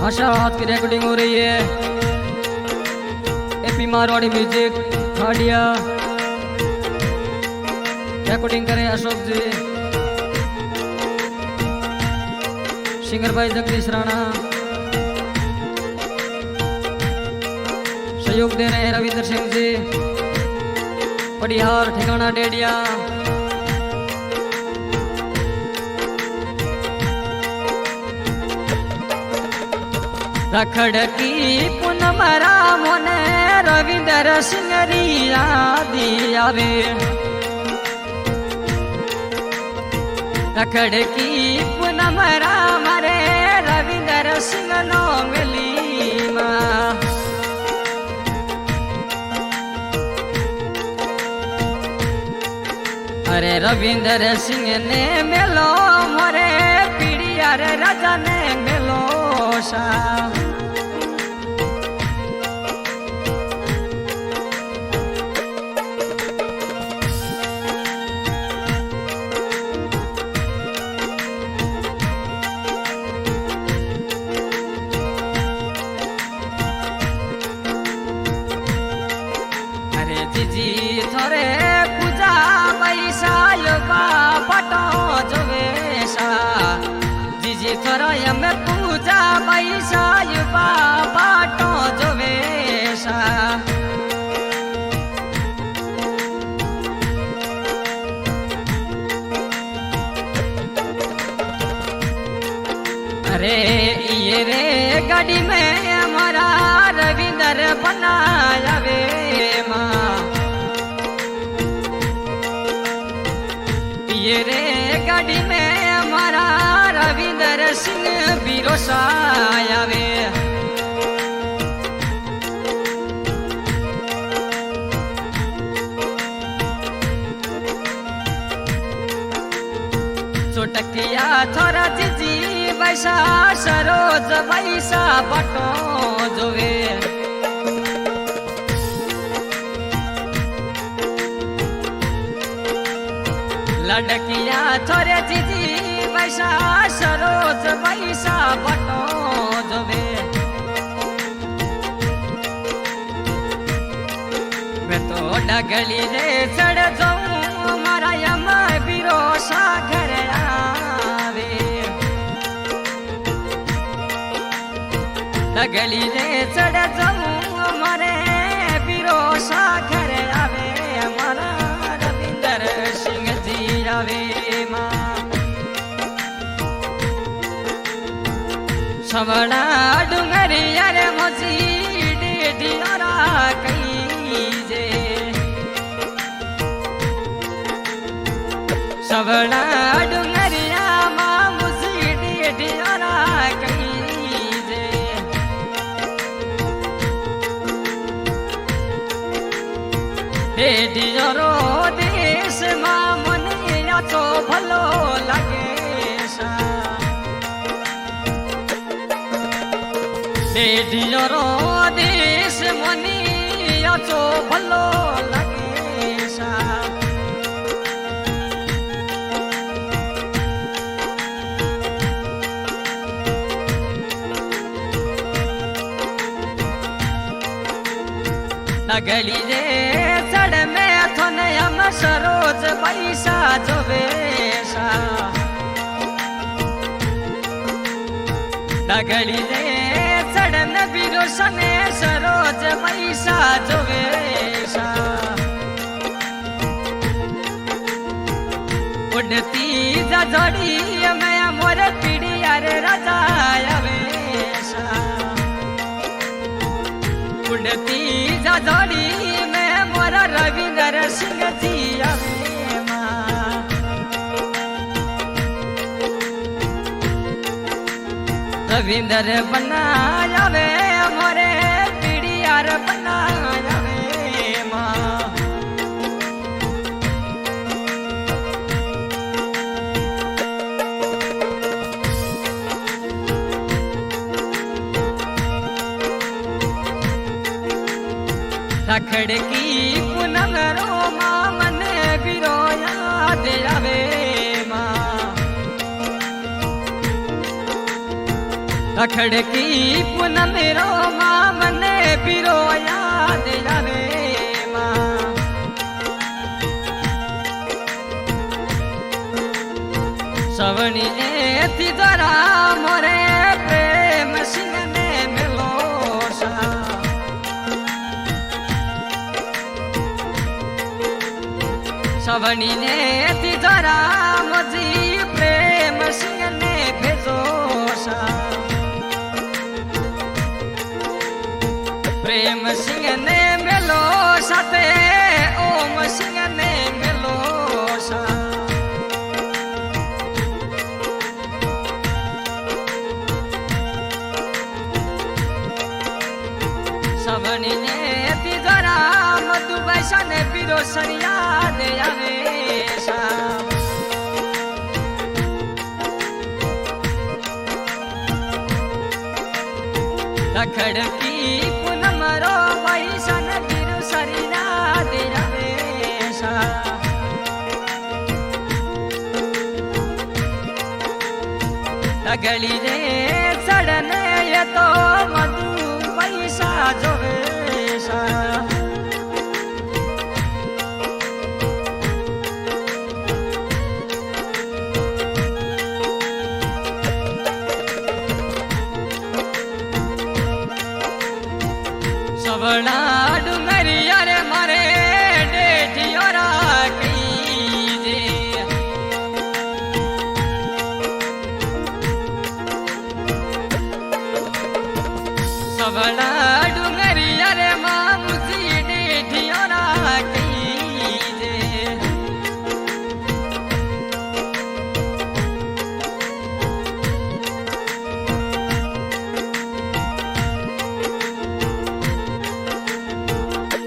आशा हाथ की रिकॉर्डिंग हो रही है। AP Marwari music Khadia recording करें अशोक जी, सिंगर भाई जगदीश राणा, सहयोग दे रहे हैं रविंद्र सिंह जी, पड़िहार ठिकाना डेडिया। रखड़ की पूनम रामोने रविंद्र सिंह यादी आवे। रखड़ की पूनम राम रे रविंद्र सिंह नो मिली माँ। अरे रविंद्र सिंह ने मिलो मोरे पीड़िया रे राजा ने मिलो सा। जी थोरे पूजा पैसा यो बाटो जोवेशा। जी थोरा यम पूजा पैसा यो बाटो जोवेशा। अरे ये रे गाड़ी में हमारा रविंद्र बनाया वे माँ। ये रे गाड़ी में हमारा रविंद्र सिंह बिरोसा आवे। चोटकिया थोड़ा जीजी बैसा सरोज बैसा बटो जोवे। लड़किया थोड़े जीजी बैसा सरोज बैसा बटो जोवे। मैं तो डगली रे चढ़ जाऊं मारा यम बिरोसा घर आवे। डगली रे चढ़ जाऊं मारे बिरोसा घर आवे। हमारा रविंद्र सिंह जी आवे माँ। सवड़ा डूंगरिया रे मोजी डेडियारा कहीं जे। सवड़ा डूंगरिया माँ मुझी डेडियारा कहीं जे। डेडियारो देश माँ मने या तो भलो लगे सा। डेडियारो देश मने या तो भलो लगे सा। नगली रे चढ़ में थोने हम सरोज पैसा जोवेशा। नगली रे चढ़ में बिरोसने सरोज पैसा जोवेशा। उड़ती जोड़ी में मोर पीड़िया रे राजा आवेशा। उड़ती जोड़ी में मोरा रविंद्र सिंह जी आवे माँ। रविंद्र बनाया वे मोरे पीड़ियार बनाया वे माँ। रखड़ की पूनम रो माँ मन बिरोया दे आवे माँ। रखड़की पूनम रो माँ मने पीरो याद आवे माँ सवनी थी जरा मोरे प्रेम सिंह ने मिलो सा सवनी ने थी जरा मुझी प्रेम सिंह ने भेजो सा प्रेम सिंह ने मिलो साथे ओम सिंह ने मिलो सा सवनी ने तिजरा मधु बैसा ने पीरो सरिया दे आवे सा रखड़की पूनम रो बैसा ने पीरो सरिया दे आवे सा लगली रे सड़ने ये तो मधु पैसा जोवे सा सवड़ा डुंगरिया रे मारे डेठियोरा कीजे सवड़ा डुंगरिया रे मामुजी डेठियोरा कीजे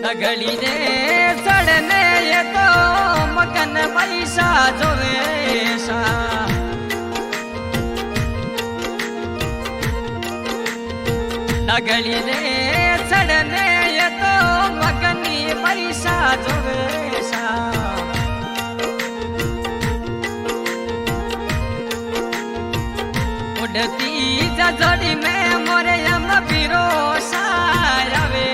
लगली रे सड़ने ये तो मगन पैसा जोवे सा लगली रे सड़ने ये तो मगनी पैसा जोवे सा उड़ती जजड़ी में मोरे हम पीरो सा आवे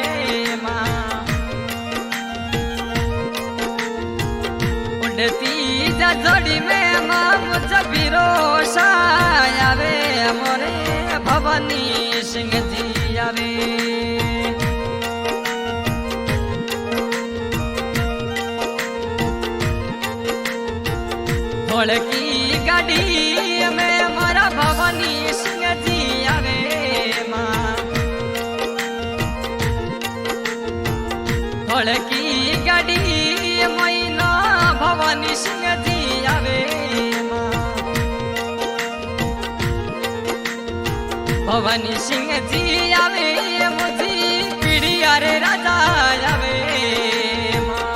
जोड़ी में माम जबीरो सायावे मोरे भवानी सिंह जी आवे ढोलकी गाड़ी में मोरा भवानी सिंह जी आवे माँ ढोलकी गाड़ी मैना भवानी सिंह जी आवे माँ भवानी सिंह जी आवे मुझी पीढ़ी अरे राजा आवे माँ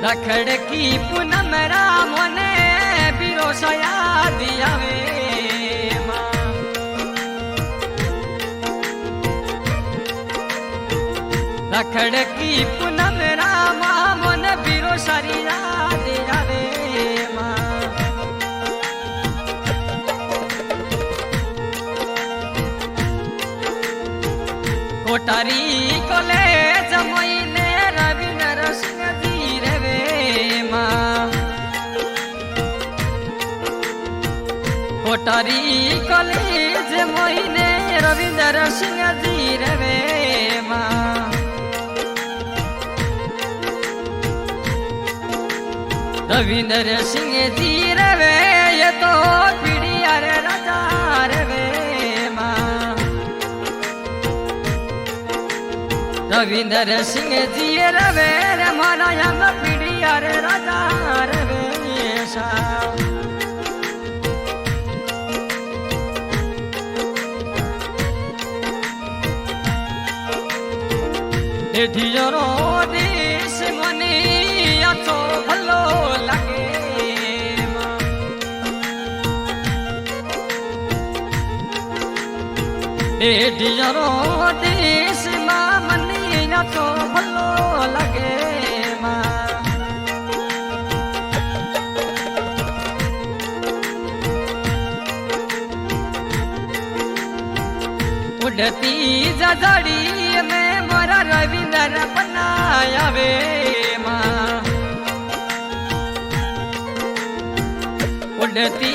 रखड़की पूनम राम ने पीरो सया दियावे रखड़की पूनम रामा मन पीरो सरिया दे आवे माँ कोटारी कॉलेज महीने रविंद्र सिंह जी रे माँ कोटारी कॉलेज महीने रविंद्र सिंह जी रे माँ रविंद्र सिंह जी रवे ये तो पीढ़ी अरे राजा रवे माँ रविंद्र सिंह जी रवे रे मारा हम पीढ़ी अरे राजा रवे सा ढियोरो देश मने आछो भलो लागे माँ ढियोरो देश माँ मने महीना तो भलो लगे माँ उड़ती जजड़ी में मोरा रविंदर बनाया वे माँ उड़ती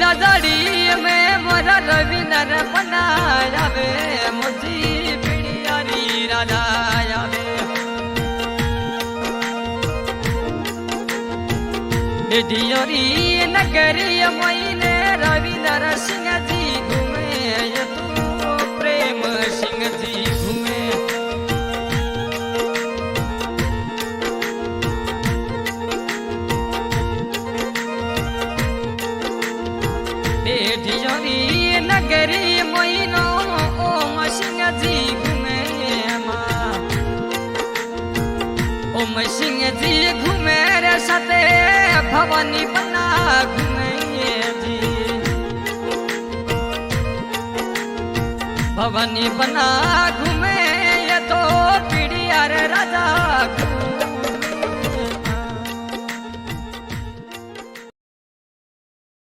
जजड़ी में मोरा रविंदर बनाया वे मुझी पिड़ियारी राजाया वे डिडियोरी नगरी महीने रविंदर सिंह जी घूमे ये तू प्रेम सिंह जी घूमे डिडियोरी नगरी महीनो ओम सिंह जी घूमे माँ ओम सिंह जी घूमे रे सते भवानी बना घूमे जी भवानी बना घूमे ये तो पीड़िया रे राजा